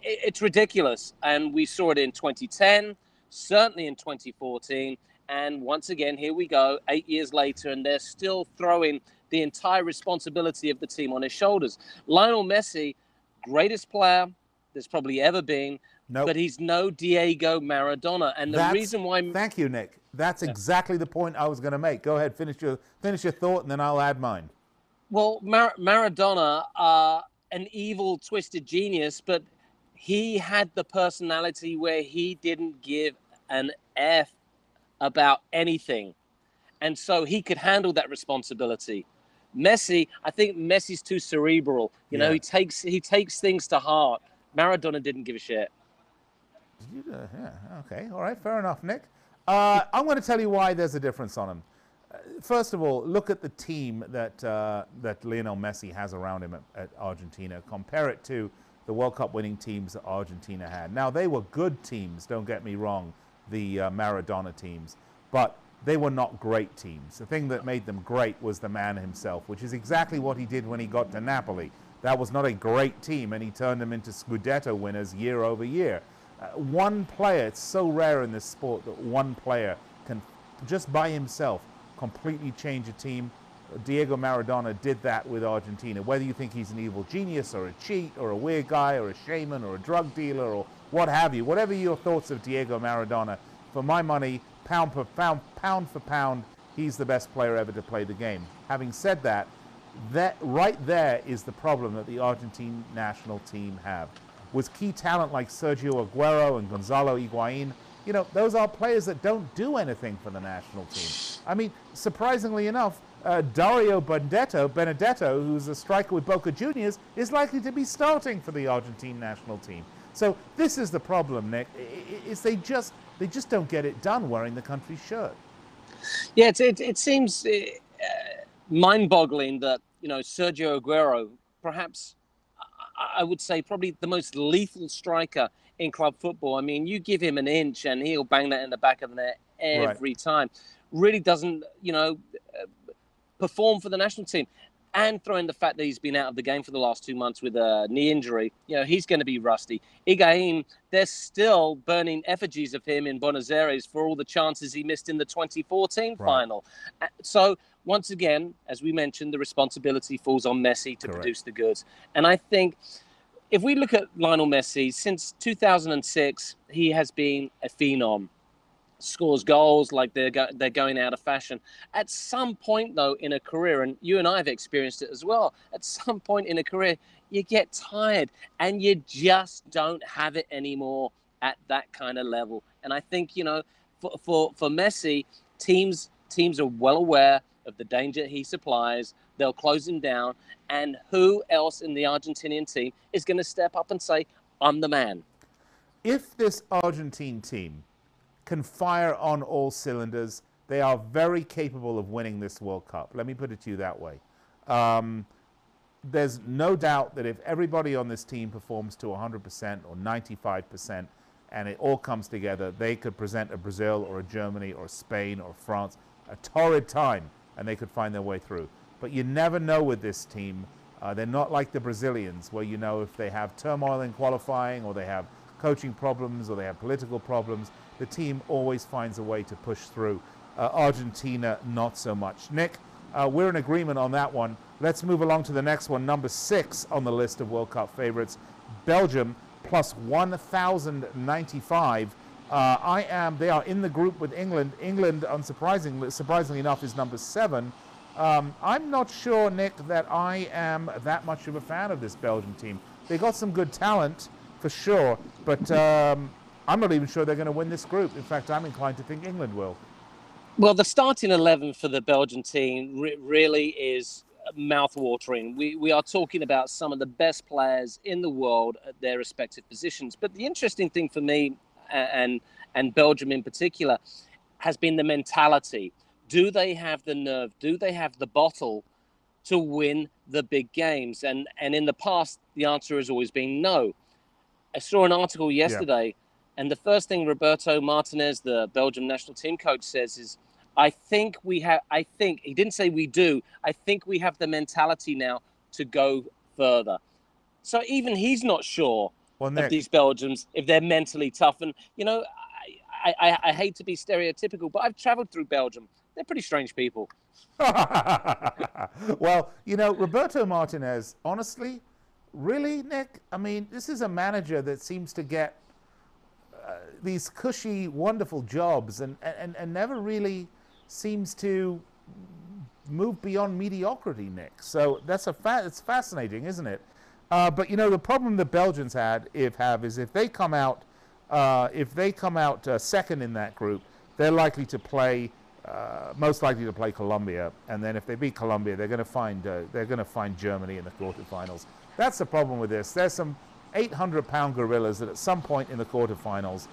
it's ridiculous. And we saw it in 2010, certainly in 2014. And once again, here we go, 8 years later, and they're still throwing the entire responsibility of the team on his shoulders. Lionel Messi, greatest player there's probably ever been, but he's no Diego Maradona. And the reason why... Thank you, Nick. That's exactly the point I was going to make. Go ahead, finish your thought, and then I'll add mine. Well, Maradona, an evil, twisted genius, but he had the personality where he didn't give an F about anything. And so he could handle that responsibility. Messi, I think Messi's too cerebral. You know, he takes things to heart. Maradona didn't give a shit. Yeah, okay. All right, fair enough, Nick. I'm going to tell you why there's a difference on him. First of all, look at the team that Lionel Messi has around him at Argentina. Compare it to the World Cup winning teams that Argentina had. Now, they were good teams, don't get me wrong, the Maradona teams, but they were not great teams. The thing that made them great was the man himself, which is exactly what he did when he got to Napoli. That was not a great team, and he turned them into Scudetto winners year over year. One player, it's so rare in this sport that one player can, just by himself, completely change a team. Diego Maradona did that with Argentina. Whether you think he's an evil genius or a cheat or a weird guy or a shaman or a drug dealer or what have you, whatever your thoughts of Diego Maradona, for my money, pound for pound, he's the best player ever to play the game. Having said that, that right there is the problem that the Argentine national team have. With key talent like Sergio Aguero and Gonzalo Higuain, you know, those are players that don't do anything for the national team. I mean, surprisingly enough, Dario Benedetto, who's a striker with Boca Juniors, is likely to be starting for the Argentine national team. So this is the problem, Nick, is they just don't get it done wearing the country's shirt. Yeah, it seems mind-boggling that, you know, Sergio Aguero, perhaps, I would say probably the most lethal striker in club football. I mean, you give him an inch and he'll bang that in the back of the net every time. Really doesn't, you know, perform for the national team. And throw in the fact that he's been out of the game for the last 2 months with a knee injury, you know, he's going to be rusty. Higuain, they're still burning effigies of him in Buenos Aires for all the chances he missed in the 2014 final. So, once again, as we mentioned, the responsibility falls on Messi to produce the goods. And I think if we look at Lionel Messi, since 2006, he has been a phenom. Scores goals like they're going out of fashion. At some point, though, in a career, and you and I have experienced it as well, at some point in a career, you get tired and you just don't have it anymore at that kind of level. And I think, you know, for Messi, teams are well aware of the danger he supplies. They'll close him down. And who else in the Argentinian team is going to step up and say, I'm the man? If this Argentine team can fire on all cylinders, they are very capable of winning this World Cup. Let me put it to you that way. There's no doubt that if everybody on this team performs to 100% or 95% and it all comes together, they could present a Brazil or a Germany or a Spain or France a torrid time, and they could find their way through. But you never know with this team. They're not like the Brazilians, where you know if they have turmoil in qualifying or they have coaching problems or they have political problems, the team always finds a way to push through. Argentina, not so much. Nick, we're in agreement on that one. Let's move along to the next one. Number 6 on the list of World Cup favorites, Belgium, plus 1,095. They are in the group with England. England, surprisingly enough, is number 7. I'm not sure, Nick, that I am that much of a fan of this Belgian team. They got some good talent, for sure, but I'm not even sure they're going to win this group. In fact, I'm inclined to think England will. Well, the starting 11 for the Belgian team really is mouth-watering. We are talking about some of the best players in the world at their respective positions. But the interesting thing for me, and Belgium in particular, has been the mentality. Do they have the nerve? Do they have the bottle to win the big games? And in the past, the answer has always been no. I saw an article yesterday, and the first thing Roberto Martinez, the Belgium national team coach, says is, he didn't say we do, I think we have the mentality now to go further. So even he's not sure of these Belgians, if they're mentally tough. And, you know, I hate to be stereotypical, but I've traveled through Belgium. They're pretty strange people. Well, you know, Roberto Martinez, honestly, really, Nick? I mean, this is a manager that seems to get these cushy, wonderful jobs and never really seems to move beyond mediocrity, Nick. So that's it's fascinating, isn't it? But you know, the problem the Belgians is if they come out second in that group, they're likely to play. Most likely to play Colombia, and then if they beat Colombia, they're going to find Germany in the quarterfinals. That's the problem with this. There's some 800-pound gorillas that at some point in the quarterfinals,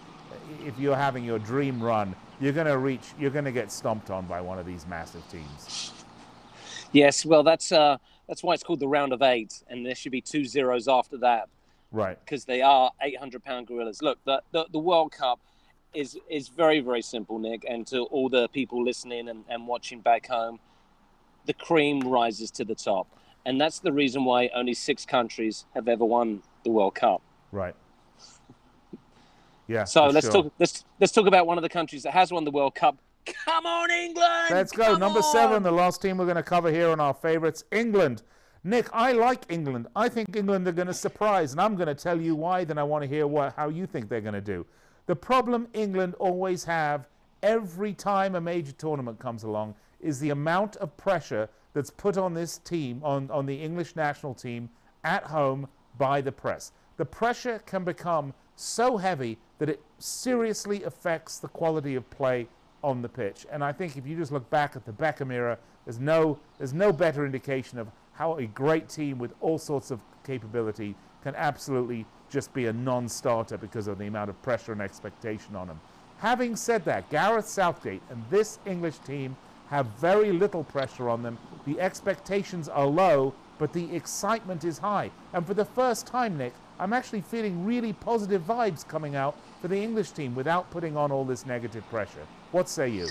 if you're having your dream run, you're going to get stomped on by one of these massive teams. Yes, well, that's why it's called the round of 8, and there should be 2 zeros after that. Right. Because they are 800-pound gorillas. Look, the World Cup is very, very simple, Nick, and to all the people listening and watching back home, the cream rises to the top. And that's the reason why only 6 countries have ever won the World Cup. Right. Yeah. So let's talk about one of the countries that has won the World Cup. Come on, England! Let's go. Number 7, the last team we're going to cover here on our favorites, England. Nick, I like England. I think England are going to surprise, and I'm going to tell you why. Then I want to hear how you think they're going to do. The problem England always have every time a major tournament comes along is the amount of pressure that's put on this team, on the English national team at home by the press. The pressure can become so heavy that it seriously affects the quality of play on the pitch. And I think if you just look back at the Beckham era, there's no better indication of how a great team with all sorts of capability can absolutely just be a non-starter because of the amount of pressure and expectation on them. Having said that, Gareth Southgate and this English team have very little pressure on them. The expectations are low, but the excitement is high. And for the first time, Nick, I'm actually feeling really positive vibes coming out for the English team without putting on all this negative pressure. What say you?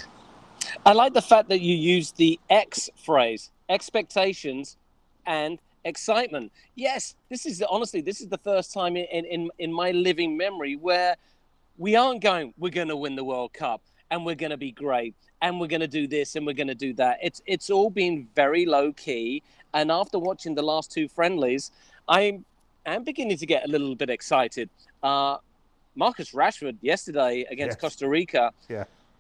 I like the fact that you use the X phrase, expectations and excitement. Yes, this is the first time in my living memory where we aren't going, we're going to win the World Cup and we're going to be great and we're going to do this and we're going to do that. It's all been very low key. And after watching the last two friendlies, I am beginning to get a little bit excited. Marcus Rashford yesterday against Costa Rica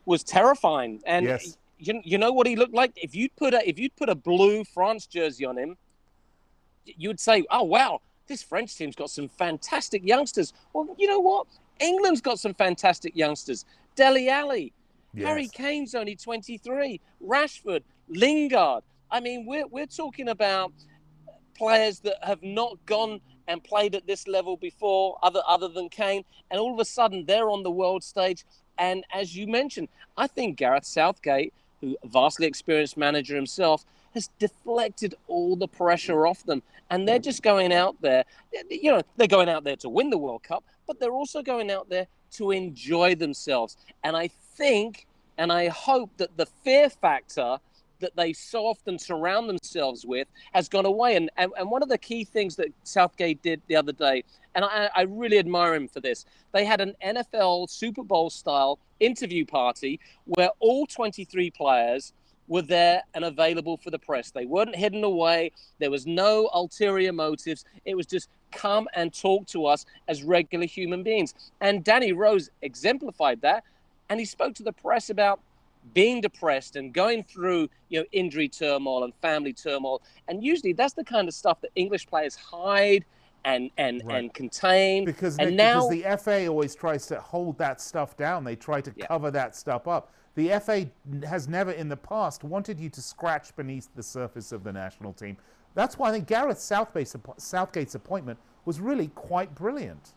was terrifying. And you know what he looked like? If you'd put a blue France jersey on him, you'd say, oh, wow, this French team's got some fantastic youngsters. Well, you know what? England's got some fantastic youngsters. Dele Alli, Harry Kane's only 23, Rashford, Lingard. I mean, we're talking about players that have not gone and played at this level before, other than Kane, and all of a sudden they're on the world stage. And as you mentioned, I think Gareth Southgate, who a vastly experienced manager himself, has deflected all the pressure off them. And they're just going out there, you know, they're going out there to win the World Cup, but they're also going out there to enjoy themselves. And I think, and I hope that the fear factor that they so often surround themselves with has gone away. And one of the key things that Southgate did the other day, and I really admire him for this, they had an NFL Super Bowl-style interview party where all 23 players were there and available for the press. They weren't hidden away. There was no ulterior motives. It was just come and talk to us as regular human beings. And Danny Rose exemplified that. And he spoke to the press about being depressed and going through, you know, injury turmoil and family turmoil. And usually that's the kind of stuff that English players hide and contain. Because, and Nick, now, because the FA always tries to hold that stuff down. They try to cover that stuff up. The FA has never in the past wanted you to scratch beneath the surface of the national team. That's why I think Gareth Southgate's appointment was really quite brilliant.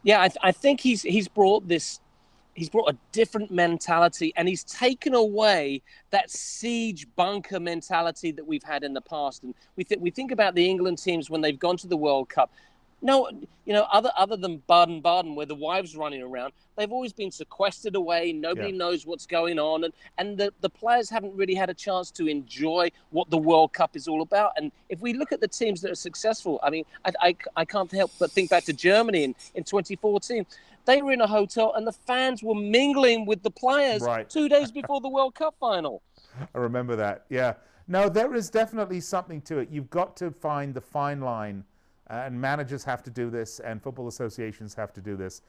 Yeah, I think he's brought this. He's brought a different mentality, and he's taken away that siege bunker mentality that we've had in the past. And we think about the England teams when they've gone to the World Cup. No, you know, other than Baden-Baden, where the wives running around, they've always been sequestered away. Nobody knows what's going on, and the players haven't really had a chance to enjoy what the World Cup is all about. And if we look at the teams that are successful, I mean, I can't help but think back to Germany in 2014. They were in a hotel and the fans were mingling with the players 2 days before the World Cup final. I remember that, yeah. No, there is definitely something to it. You've got to find the fine line, and managers have to do this, and football associations have to do this,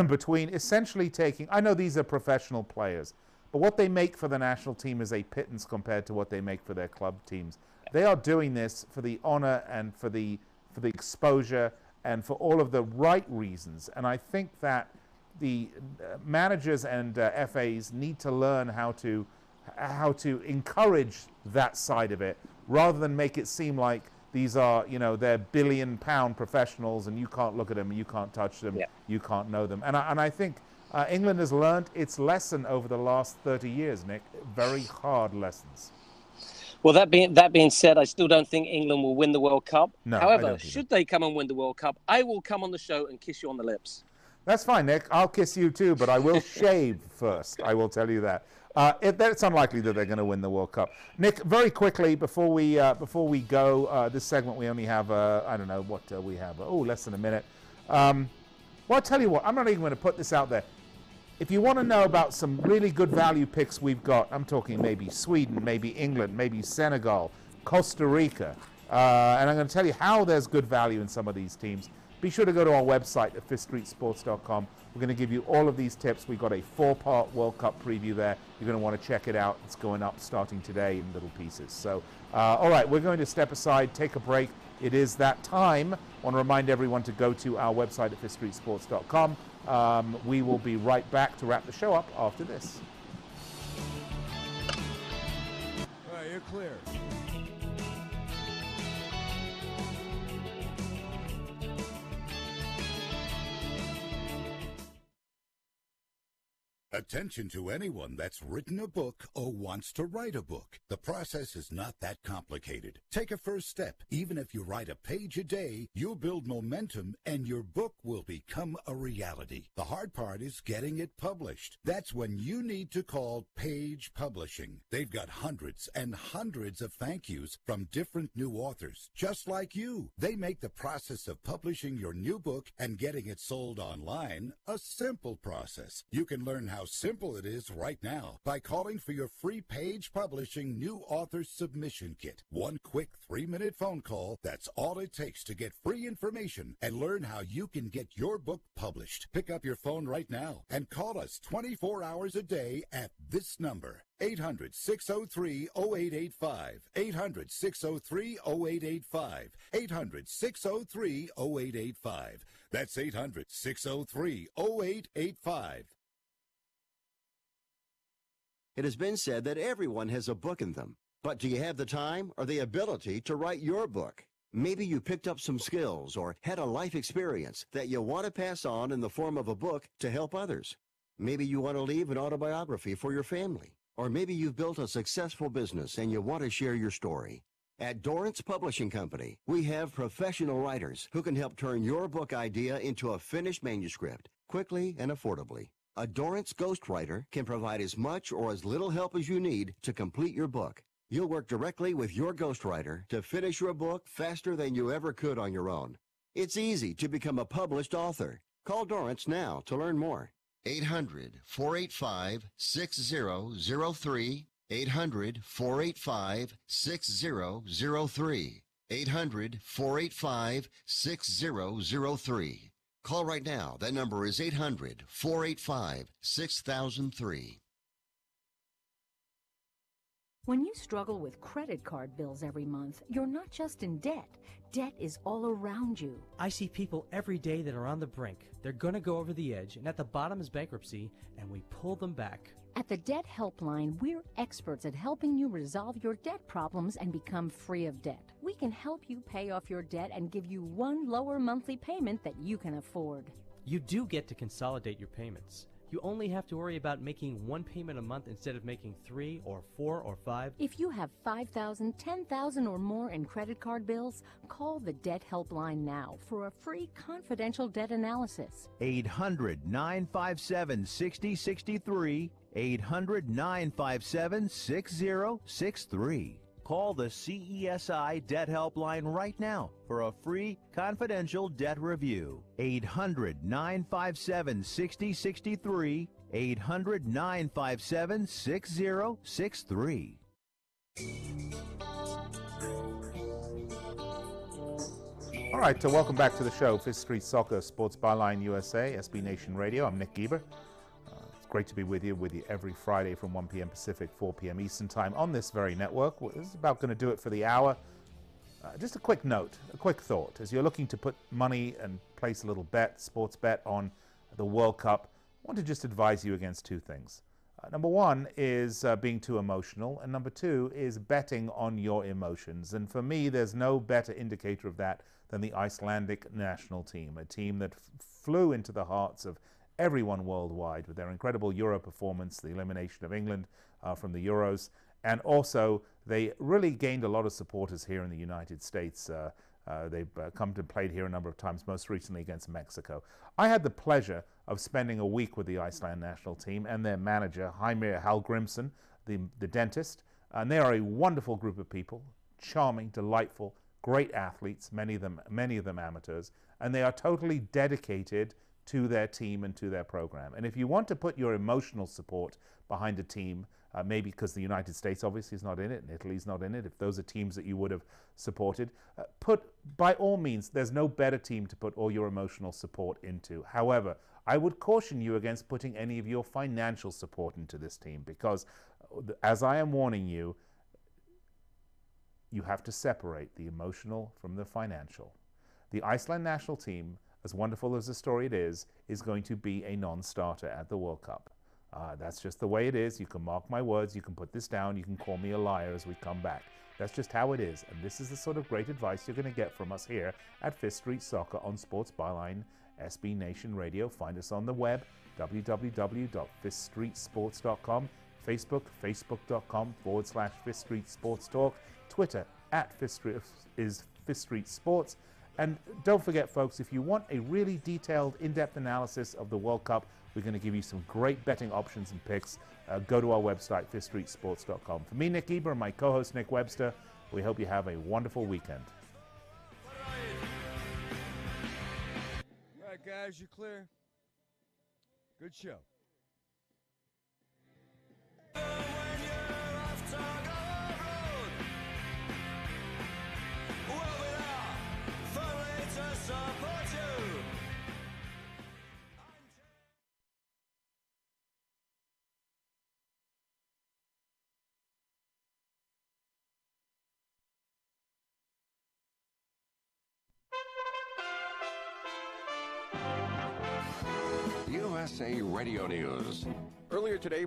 between essentially taking, I know these are professional players, but what they make for the national team is a pittance compared to what they make for their club teams. They are doing this for the honor and for the exposure and for all of the right reasons. And I think that the managers and FAs need to learn how to encourage that side of it, rather than make it seem like these are, you know, they're billion-pound professionals and you can't look at them, you can't touch them, you can't know them. And I think England has learned its lesson over the last 30 years, Nick. Very hard lessons. Well, that being said, I still don't think England will win the World Cup. No, however, should they come and win the World Cup, I will come on the show and kiss you on the lips. That's fine, Nick. I'll kiss you too, but I will shave first. I will tell you that. It's unlikely that they're going to win the World Cup. Nick, very quickly before we go, this segment we only have I don't know what we have. Less than a minute. Well, I'll tell you what. I'm not even going to put this out there. If you want to know about some really good value picks we've got, I'm talking maybe Sweden, maybe England, maybe Senegal, Costa Rica, and I'm going to tell you how there's good value in some of these teams. Be sure to go to our website at fifthstreetsports.com. We're going to give you all of these tips. We've got a 4-part World Cup preview there. You're going to want to check it out. It's going up starting today in little pieces. So, all right, we're going to step aside, take a break. It is that time. I want to remind everyone to go to our website at fifthstreetsports.com. We will be right back to wrap the show up after this. All right, you're clear. Attention to anyone that's written a book or wants to write a book. The process is not that complicated. Take a first step. Even if you write a page a day, you'll build momentum and your book will become a reality. The hard part is getting it published. That's when you need to call Page Publishing. They've got hundreds and hundreds of thank yous from different new authors, just like you. They make the process of publishing your new book and getting it sold online a simple process. You can learn how simple it is right now by calling for your free Page Publishing New Author Submission Kit. One quick 3-minute phone call, that's all it takes to get free information and learn how you can get your book published. Pick up your phone right now and call us 24 hours a day at this number. 800-603-0885. 800-603-0885. 800-603-0885. That's 800-603-0885. It has been said that everyone has a book in them, but do you have the time or the ability to write your book? Maybe you picked up some skills or had a life experience that you want to pass on in the form of a book to help others. Maybe you want to leave an autobiography for your family, or maybe you've built a successful business and you want to share your story. At Dorrance Publishing Company, we have professional writers who can help turn your book idea into a finished manuscript quickly and affordably. A Dorrance ghostwriter can provide as much or as little help as you need to complete your book. You'll work directly with your ghostwriter to finish your book faster than you ever could on your own. It's easy to become a published author. Call Dorrance now to learn more. 800-485-6003. 800-485-6003. 800-485-6003. Call right now. That number is 800-485-6003. When you struggle with credit card bills every month, you're not just in debt. Debt is all around you. I see people every day that are on the brink. They're going to go over the edge, and at the bottom is bankruptcy, and we pull them back. At the Debt Helpline, we're experts at helping you resolve your debt problems and become free of debt. We can help you pay off your debt and give you one lower monthly payment that you can afford. You do get to consolidate your payments. You only have to worry about making one payment a month instead of making 3 or 4 or 5. If you have $5,000, $10,000 or more in credit card bills, call the Debt Helpline now for a free confidential debt analysis. 800-957-6063. 800-957-6063. Call the CESI Debt Helpline right now for a free confidential debt review. 800-957-6063. 800-957-6063. All right, so welcome back to the show, Fifth Street Soccer, Sports Byline USA, SB Nation Radio. I'm Nick Geber. It's great to be with you every Friday from 1 p.m. Pacific, 4 p.m. Eastern Time on this very network. This is about going to do it for the hour. Just a quick note, a quick thought. As you're looking to put money and place a little bet, sports bet on the World Cup, I want to just advise you against two things. Number one is being too emotional, and number two is betting on your emotions. And for me, there's no better indicator of that than the Icelandic national team, a team that flew into the hearts of everyone worldwide with their incredible Euro performance, the elimination of England from the Euros, and also they really gained a lot of supporters here in the United States. They've come to play here a number of times, most recently against Mexico. I had the pleasure of spending a week with the Iceland national team and their manager, Heimir Hallgrimsson, the dentist, and they are a wonderful group of people, charming, delightful, great athletes, many of them amateurs, and they are totally dedicated to their team and to their program. And if you want to put your emotional support behind a team, maybe because the United States obviously is not in it and Italy's not in it, if those are teams that you would have supported, by all means, there's no better team to put all your emotional support into. However, I would caution you against putting any of your financial support into this team because, as I am warning you, you have to separate the emotional from the financial. The Iceland national team as wonderful as the story it is going to be a non-starter at the World Cup. That's just the way it is. You can mark my words. You can put this down. You can call me a liar as we come back. That's just how it is. And this is the sort of great advice you're going to get from us here at Fifth Street Soccer on Sports Byline, SB Nation Radio. Find us on the web, www.fifthstreetsports.com. Facebook, facebook.com/Fifth Street Sports Talk. Twitter, @Fifth Street is Fifth Street Sports. And don't forget, folks, if you want a really detailed, in-depth analysis of the World Cup, we're going to give you some great betting options and picks. Go to our website, fifthstreetsports.com. For me, Nick Geber, and my co-host, Nick Webster, we hope you have a wonderful weekend. All right, guys, you clear? Good show. USA Radio News. Earlier today,